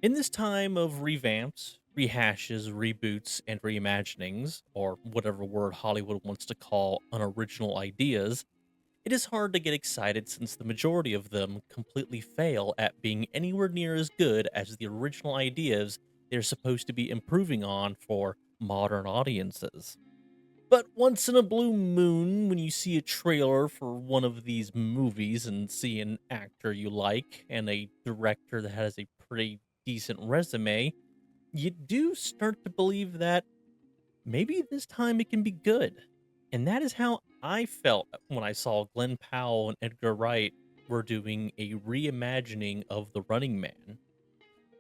In this time of revamps, rehashes, reboots, and reimaginings, or whatever word Hollywood wants to call unoriginal ideas, it is hard to get excited since the majority of them completely fail at being anywhere near as good as the original ideas they're supposed to be improving on for modern audiences. But once in a blue moon, when you see a trailer for one of these movies and see an actor you like and a director that has a pretty decent resume, you do start to believe that maybe this time it can be good. And that is how I felt when I saw Glenn Powell and Edgar Wright were doing a reimagining of The Running Man.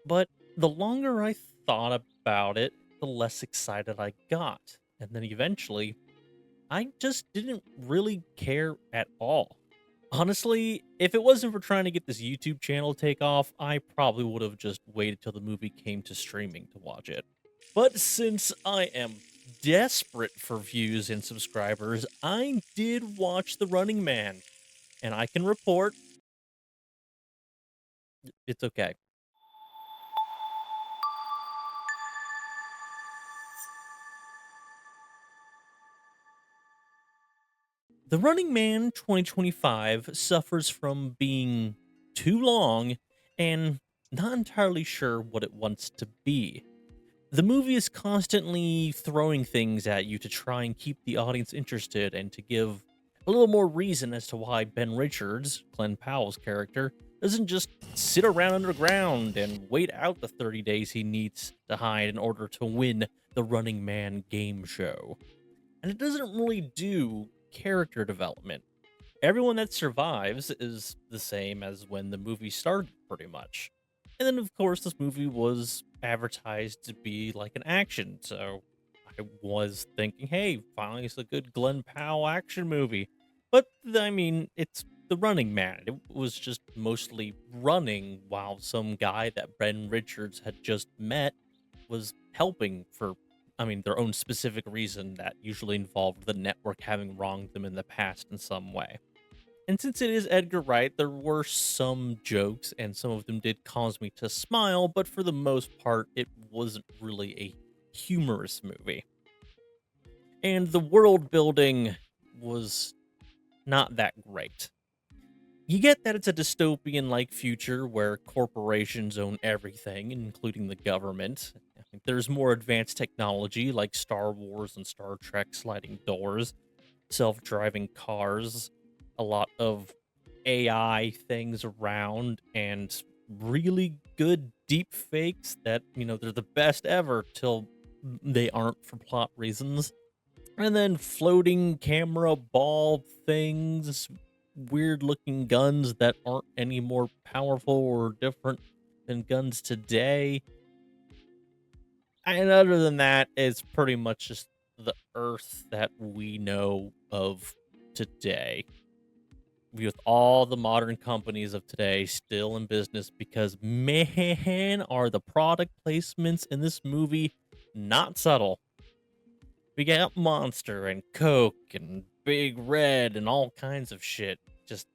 But the longer I thought about it, the less excited I got. And then eventually, I just didn't really care at all. Honestly, if it wasn't for trying to get this YouTube channel to take off, I probably would have just waited till the movie came to streaming to watch it. But since I am desperate for views and subscribers, I did watch The Running Man, and I can report it's okay. The Running Man 2025 suffers from being too long and not entirely sure what it wants to be. The movie is constantly throwing things at you to try and keep the audience interested and to give a little more reason as to why Ben Richards, Glenn Powell's character, doesn't just sit around underground and wait out the 30 days he needs to hide in order to win the Running Man game show. And it doesn't really do character development. Everyone that survives is the same as when the movie started, pretty much. And then, of course, this movie was advertised to be like an action. So I was thinking, hey, finally, it's a good Glenn Powell action movie. But I mean, it's The Running Man. It was just mostly running while some guy that Ben Richards had just met was helping for, I mean, their own specific reason that usually involved the network having wronged them in the past in some way. And since it is Edgar Wright, there were some jokes, and some of them did cause me to smile, but for the most part, it wasn't really a humorous movie. And the world building was not that great. You get that it's a dystopian like future where corporations own everything, including the government. I think there's more advanced technology like Star Wars and Star Trek sliding doors, self driving cars, a lot of AI things around, and really good deep fakes that, they're the best ever till they aren't for plot reasons. And then floating camera ball things, weird looking guns that aren't any more powerful or different than guns today. And other than that, it's pretty much just the Earth that we know of today, with all the modern companies of today still in business because, man, are the product placements in this movie not subtle. We got Monster and Coke and Big Red and all kinds of shit just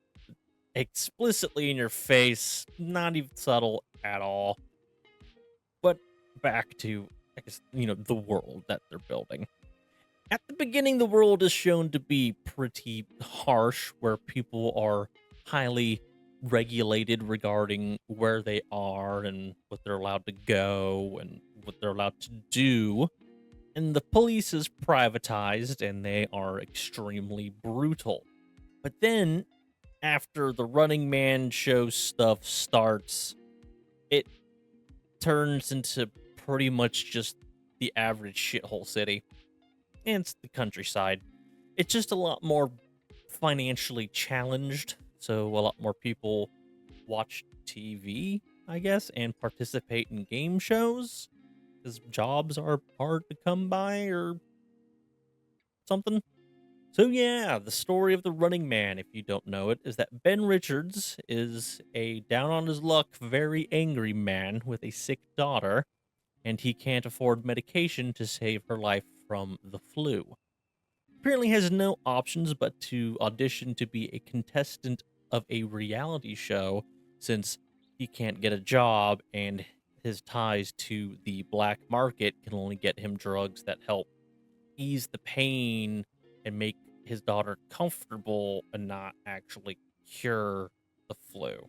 explicitly in your face, not even subtle at all. But back to, I guess, the world that they're building. At the beginning, the world is shown to be pretty harsh, where people are highly regulated regarding where they are and what they're allowed to go and what they're allowed to do. And the police is privatized and they are extremely brutal. But then, after the Running Man show stuff starts, it turns into pretty much just the average shithole city. And it's the countryside. It's just a lot more financially challenged, so a lot more people watch TV, I guess, and participate in game shows because jobs are hard to come by or something. So yeah, the story of the Running Man, if you don't know it, is that Ben Richards is a down on his luck, very angry man with a sick daughter, and he can't afford medication to save her life from the flu. Apparently has no options but to audition to be a contestant of a reality show since he can't get a job and his ties to the black market can only get him drugs that help ease the pain and make his daughter comfortable and not actually cure the flu.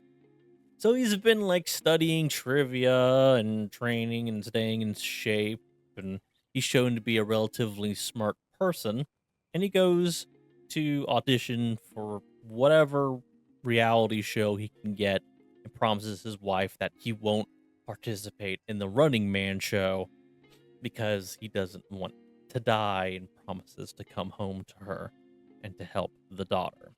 So he's been like studying trivia and training and staying in shape, and he's shown to be a relatively smart person. And he goes to audition for whatever reality show he can get and promises his wife that he won't participate in the Running Man show because he doesn't want to die and promises to come home to her and to help the daughter.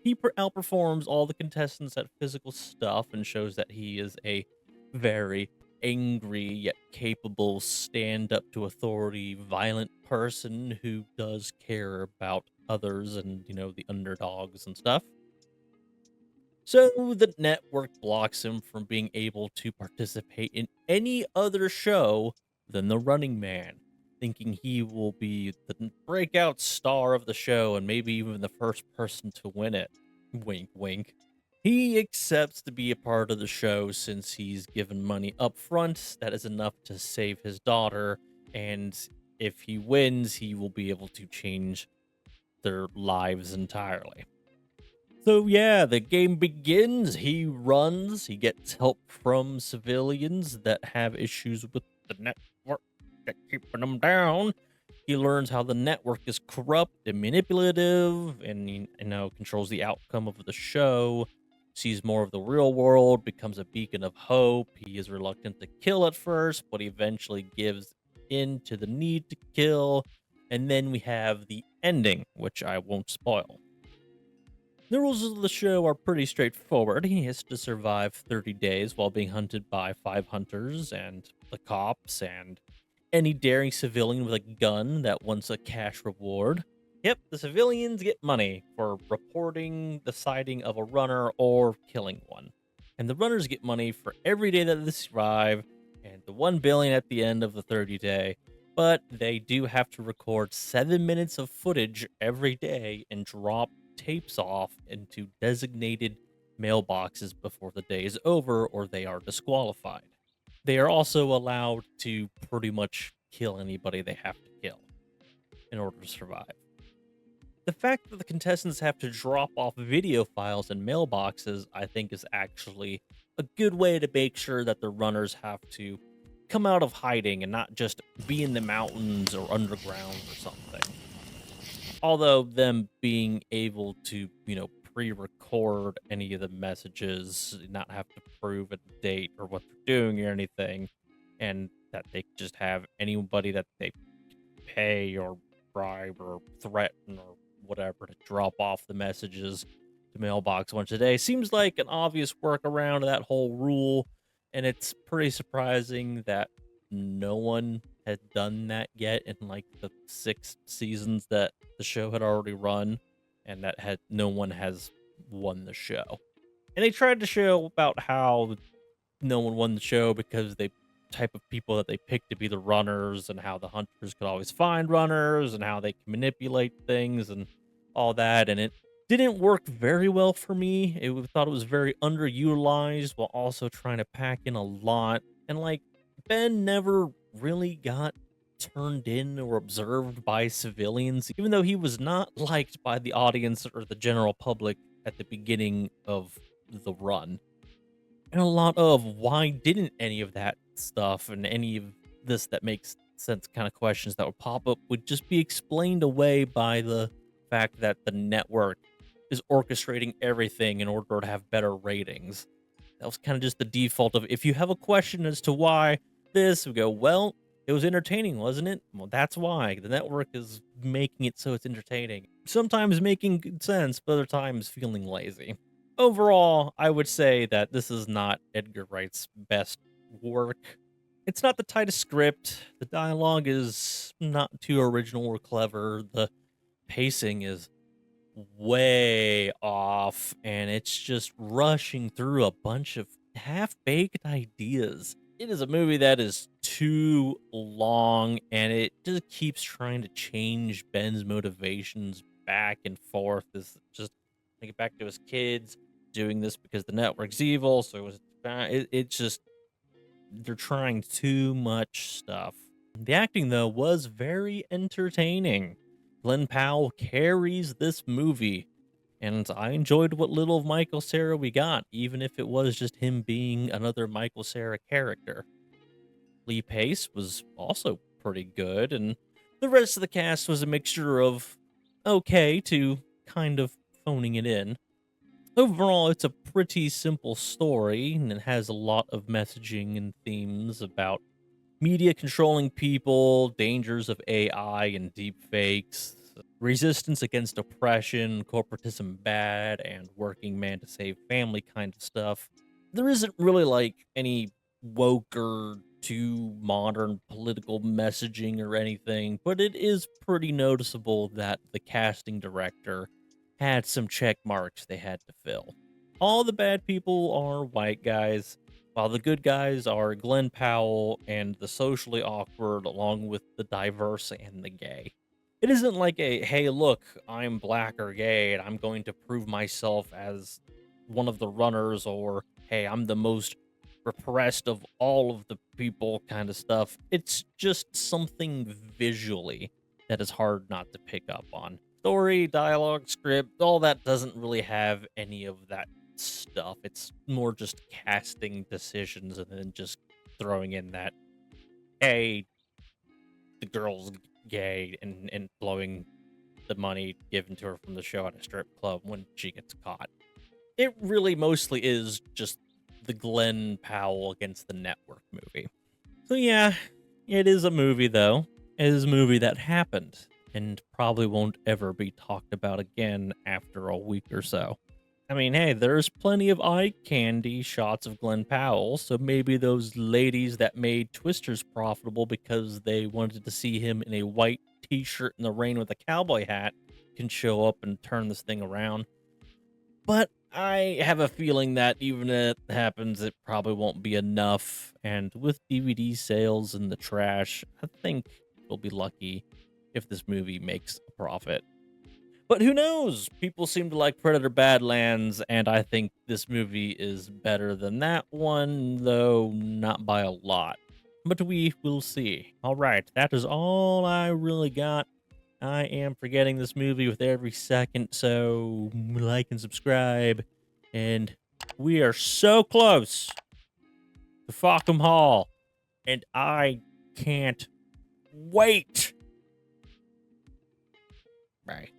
He outperforms all the contestants at physical stuff and shows that he is a very angry yet capable, stand up to authority, violent person who does care about others and, the underdogs and stuff. So the network blocks him from being able to participate in any other show than The Running Man, thinking he will be the breakout star of the show and maybe even the first person to win it. Wink, wink. He accepts to be a part of the show since he's given money up front that is enough to save his daughter, and if he wins, he will be able to change their lives entirely. So yeah, the game begins. He runs. He gets help from civilians that have issues with the network that keeping them down. He learns how the network is corrupt and manipulative, and controls the outcome of the show. Sees more of the real world, becomes a beacon of hope. He is reluctant to kill at first, but eventually gives in to the need to kill. And then we have the ending, which I won't spoil. The rules of the show are pretty straightforward. He has to survive 30 days while being hunted by 5 hunters and the cops and any daring civilian with a gun that wants a cash reward. Yep, the civilians get money for reporting the sighting of a runner or killing one. And the runners get money for every day that they survive and the 1 billion at the end of the 30 day. But they do have to record 7 minutes of footage every day and drop tapes off into designated mailboxes before the day is over or they are disqualified. They are also allowed to pretty much kill anybody they have to kill in order to survive. The fact that the contestants have to drop off video files in mailboxes, I think, is actually a good way to make sure that the runners have to come out of hiding and not just be in the mountains or underground or something. Although them being able to, pre-record any of the messages, not have to prove a date or what they're doing or anything, and that they just have anybody that they pay or bribe or threaten or whatever to drop off the messages to mailbox once a day seems like an obvious workaround to that whole rule, and it's pretty surprising that no one had done that yet in like the 6 seasons that the show had already run, and that had no one has won the show. And they tried to show about how no one won the show because they type of people that they picked to be the runners and how the hunters could always find runners and how they can manipulate things and all that, and it didn't work very well for me. Thought it was very underutilized while also trying to pack in a lot, and like Ben never really got turned in or observed by civilians, even though he was not liked by the audience or the general public at the beginning of the run. And a lot of why didn't any of that stuff and any of this that makes sense kind of questions that would pop up would just be explained away by the fact that the network is orchestrating everything in order to have better ratings. That was kind of just the default of if you have a question as to why this, we go, well, it was entertaining, wasn't it? Well, that's why. The network is making it so it's entertaining. Sometimes making good sense, but other times feeling lazy. Overall, I would say that this is not Edgar Wright's best work. It's not the tightest script. The dialogue is not too original or clever. The pacing is way off, and it's just rushing through a bunch of half baked ideas. It is a movie that is too long, and it just keeps trying to change Ben's motivations back and forth. This just think back to his kids doing this because the network's evil. So it was it's just they're trying too much stuff. The acting, though, was very entertaining. Glenn Powell carries this movie, and I enjoyed what little of Michael Cera we got, even if it was just him being another Michael Cera character. Lee Pace was also pretty good, and the rest of the cast was a mixture of okay to kind of phoning it in. Overall, it's a pretty simple story, and it has a lot of messaging and themes about media controlling people, dangers of AI and deepfakes, resistance against oppression, corporatism bad, and working man to save family kind of stuff. There isn't really like any woke or too modern political messaging or anything, but it is pretty noticeable that the casting director had some check marks they had to fill. All the bad people are white guys, while the good guys are Glenn Powell and the socially awkward, along with the diverse and the gay. It isn't like a, hey, look, I'm black or gay and I'm going to prove myself as one of the runners, or hey, I'm the most repressed of all of the people kind of stuff. It's just something visually that is hard not to pick up on. Story, dialogue, script, all that doesn't really have any of that stuff. It's more just casting decisions and then just throwing in that, hey, the girl's gay, and blowing the money given to her from the show at a strip club when she gets caught. It really mostly is just the Glenn Powell against the network movie. So yeah, it is a movie though. It is a movie that happened and probably won't ever be talked about again after a week or so. I mean, hey, there's plenty of eye candy shots of Glenn Powell, so maybe those ladies that made Twisters profitable because they wanted to see him in a white t-shirt in the rain with a cowboy hat can show up and turn this thing around. But I have a feeling that even if it happens, it probably won't be enough. And with DVD sales in the trash, I think we'll be lucky if this movie makes a profit. But who knows? People seem to like Predator Badlands, and I think this movie is better than that one, though not by a lot. But we will see. All right, that is all I really got. I am forgetting this movie with every second, so like and subscribe. And we are so close to Fockham Hall, and I can't wait. Bye.